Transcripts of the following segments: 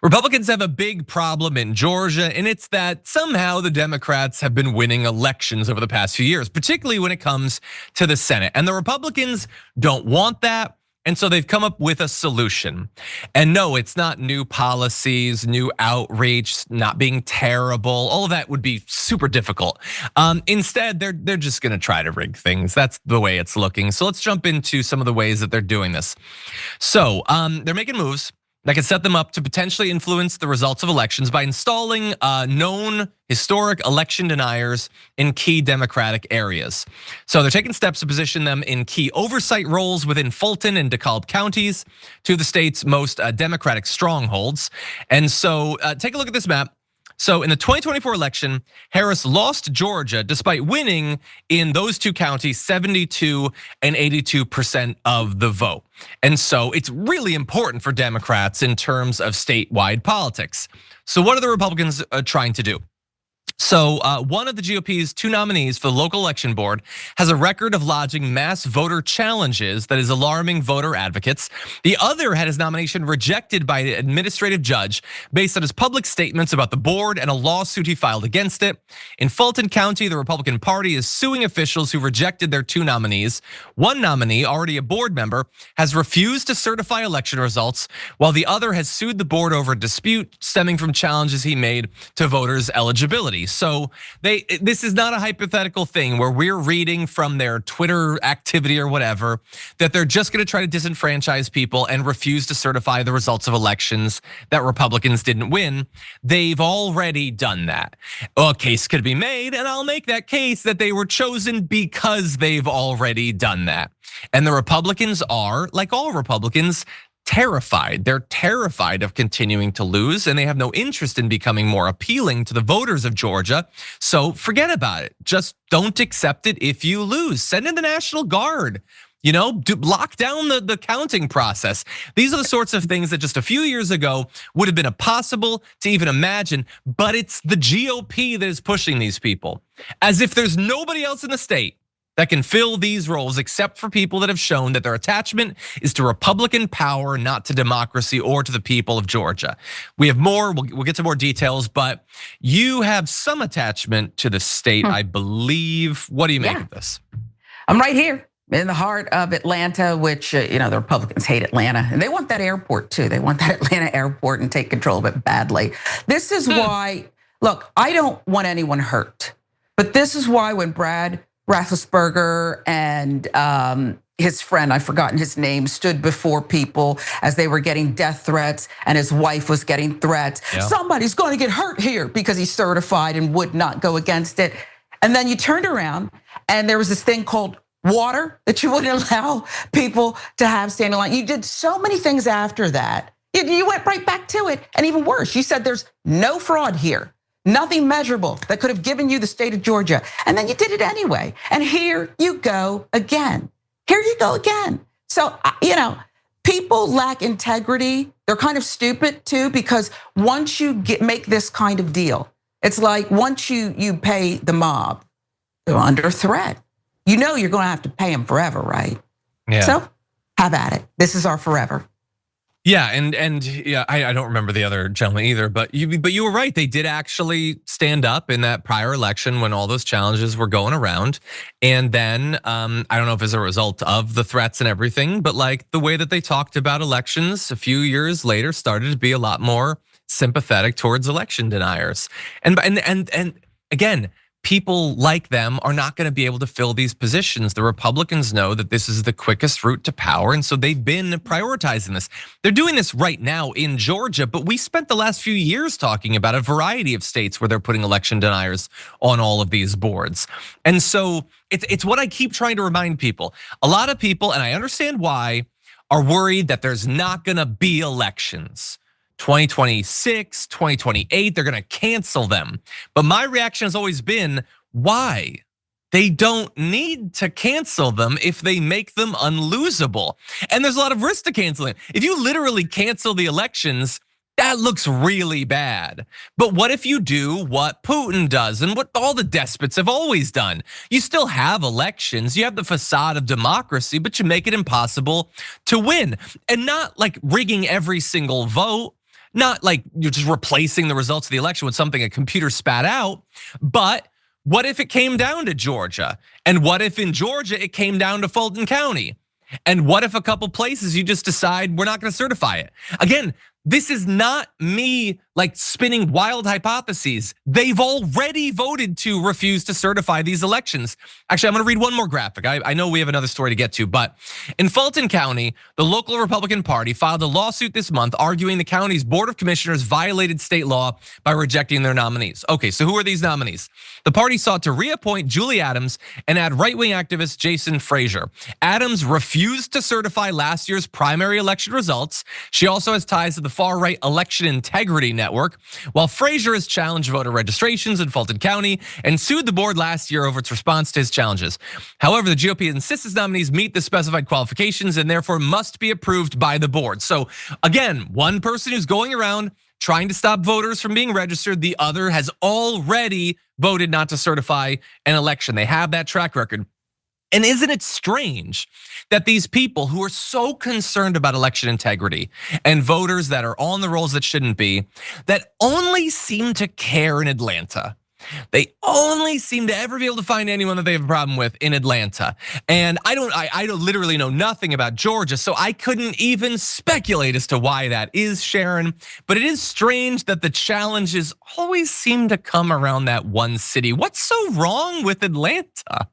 Republicans have a big problem in Georgia, and it's that somehow the Democrats have been winning elections over the past few years, particularly when it comes to the Senate. And the Republicans don't want that. And so they've come up with a solution. And no, it's not new policies, new outreach, not being terrible. All of that would be super difficult. Instead, they're just gonna try to rig things. That's the way it's looking. So let's jump into some of the ways that they're doing this. So they're making moves that can set them up to potentially influence the results of elections by installing known historic election deniers in key Democratic areas. So they're taking steps to position them in key oversight roles within Fulton and DeKalb counties, two of the state's most Democratic strongholds. And so take a look at this map. So in the 2024 election, Harris lost Georgia despite winning in those two counties 72 and 82% of the vote. And so it's really important for Democrats in terms of statewide politics. So what are the Republicans trying to do? So one of the GOP's two nominees for the local election board has a record of lodging mass voter challenges that is alarming voter advocates. The other had his nomination rejected by an administrative judge based on his public statements about the board and a lawsuit he filed against it. In Fulton County, the Republican Party is suing officials who rejected their two nominees. One nominee, already a board member, has refused to certify election results, while the other has sued the board over a dispute stemming from challenges he made to voters' eligibility. So this is not a hypothetical thing where we're reading from their Twitter activity or whatever that they're just gonna try to disenfranchise people and refuse to certify the results of elections that Republicans didn't win. They've already done that. A case could be made, and I'll make that case, that they were chosen because they've already done that. And the Republicans are, like all Republicans, terrified. They're terrified of continuing to lose, and they have no interest in becoming more appealing to the voters of Georgia. So forget about it. Just don't accept it if you lose. Send in the National Guard. Lock down the counting process. These are the sorts of things that just a few years ago would have been impossible to even imagine, but it's the GOP that is pushing these people. As if there's nobody else in the state that can fill these roles except for people that have shown that their attachment is to Republican power, not to democracy or to the people of Georgia. We have more, we'll get to more details, but you have some attachment to the state, I believe. What do you make of this? I'm right here in the heart of Atlanta, which the Republicans hate Atlanta, and they want that airport too. They want that Atlanta airport and take control of it badly. This is why, look, I don't want anyone hurt, but this is why when Brad Raffensperger and his friend, I've forgotten his name, stood before people as they were getting death threats and his wife was getting threats. Yeah. Somebody's going to get hurt here because he's certified and would not go against it. And then you turned around and there was this thing called water that you wouldn't allow people to have standing line. You did so many things after that. You went right back to it. And even worse, you said there's no fraud here. Nothing measurable that could have given you the state of Georgia. And then you did it anyway. And here you go again. Here you go again. So, people lack integrity. They're kind of stupid too, because once you make this kind of deal, it's like once you pay the mob, they're under threat. You're gonna have to pay them forever, right? Yeah. So have at it. This is our forever. Yeah, and yeah, I don't remember the other gentleman either, but you were right. They did actually stand up in that prior election when all those challenges were going around. And then I don't know if as a result of the threats and everything, but like the way that they talked about elections a few years later started to be a lot more sympathetic towards election deniers. And again, people like them are not gonna be able to fill these positions. The Republicans know that this is the quickest route to power, and so they've been prioritizing this. They're doing this right now in Georgia, but we spent the last few years talking about a variety of states where they're putting election deniers on all of these boards. And so it's what I keep trying to remind people. A lot of people, and I understand why, are worried that there's not gonna be elections. 2026, 2028, they're gonna cancel them. But my reaction has always been, why? They don't need to cancel them if they make them unlosable. And there's a lot of risk to canceling. If you literally cancel the elections, that looks really bad. But what if you do what Putin does and what all the despots have always done? You still have elections, you have the facade of democracy, but you make it impossible to win. And not like rigging every single vote, Not like you're just replacing the results of the election with something a computer spat out, but what if it came down to Georgia? And what if in Georgia it came down to Fulton County? And what if a couple places you just decide we're not gonna certify it? Again, this is not me like spinning wild hypotheses. They've already voted to refuse to certify these elections. Actually, I'm gonna read one more graphic. I know we have another story to get to, but in Fulton County, the local Republican Party filed a lawsuit this month arguing the county's Board of Commissioners violated state law by rejecting their nominees. Okay, so who are these nominees? The party sought to reappoint Julie Adams and add right-wing activist Jason Frazier. Adams refused to certify last year's primary election results. She also has ties to the far-right Election Integrity Network, while Frazier has challenged voter registrations in Fulton County and sued the board last year over its response to his challenges. However, the GOP insists its nominees meet the specified qualifications and therefore must be approved by the board. So again, one person who's going around trying to stop voters from being registered, the other has already voted not to certify an election. They have that track record. And isn't it strange that these people who are so concerned about election integrity and voters that are on the rolls that shouldn't be, that only seem to care in Atlanta? They only seem to ever be able to find anyone that they have a problem with in Atlanta. And I don't literally know nothing about Georgia, so I couldn't even speculate as to why that is, Sharon. But it is strange that the challenges always seem to come around that one city. What's so wrong with Atlanta?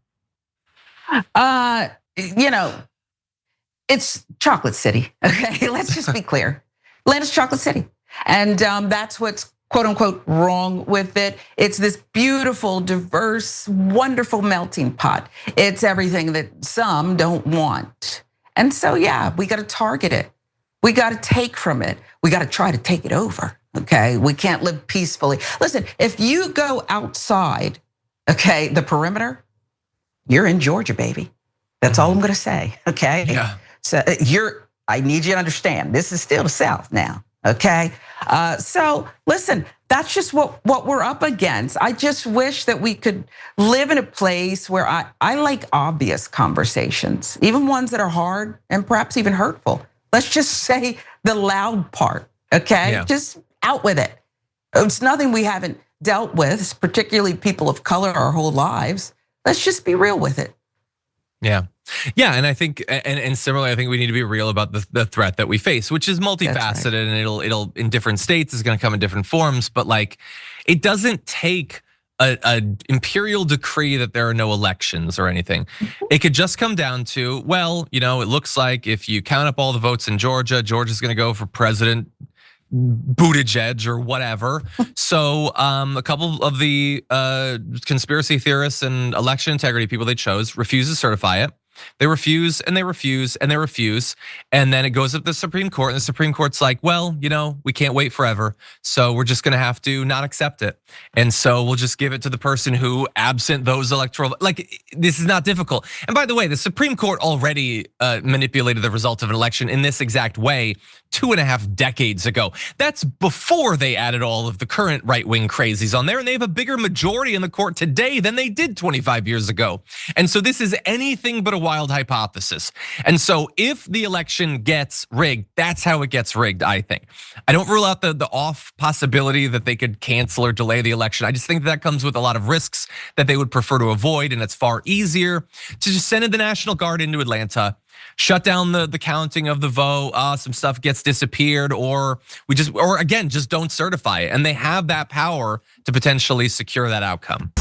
It's chocolate city, okay? Let's just be clear. Atlanta's chocolate city. And that's what's quote unquote wrong with it. It's this beautiful, diverse, wonderful melting pot. It's everything that some don't want. And so, yeah, we gotta target it. We gotta take from it. We gotta try to take it over, okay? We can't live peacefully. Listen, if you go outside, okay, the perimeter, you're in Georgia, baby. That's all I'm gonna say, okay? Yeah. So I need you to understand, this is still the South now, okay? So listen, that's just what we're up against. I just wish that we could live in a place where I like obvious conversations, even ones that are hard and perhaps even hurtful. Let's just say the loud part, okay? Yeah. Just out with it. It's nothing we haven't dealt with, particularly people of color our whole lives. Let's just be real with it. Yeah. And I think, and similarly, I think we need to be real about the threat that we face, which is multifaceted, and it'll in different states is going to come in different forms. But like, it doesn't take an imperial decree that there are no elections or anything. It could just come down to, well, it looks like if you count up all the votes in Georgia, Georgia's going to go for President Buttigieg or whatever. So a couple of the conspiracy theorists and election integrity people they chose refuse to certify it. They refuse and they refuse and they refuse. And then it goes up to the Supreme Court, and the Supreme Court's like, well, we can't wait forever. So we're just gonna have to not accept it. And so we'll just give it to the person who, absent those electoral, like, this is not difficult. And by the way, the Supreme Court already manipulated the result of an election in this exact way 2.5 decades ago. That's before they added all of the current right-wing crazies on there, and they have a bigger majority in the court today than they did 25 years ago. And so this is anything but a wild hypothesis. And so if the election gets rigged, that's how it gets rigged, I think. I don't rule out the off possibility that they could cancel or delay the election. I just think that comes with a lot of risks that they would prefer to avoid, and it's far easier to just send in the National Guard into Atlanta, shut down the counting of the vote, some stuff gets disappeared, or again, just don't certify it. And they have that power to potentially secure that outcome.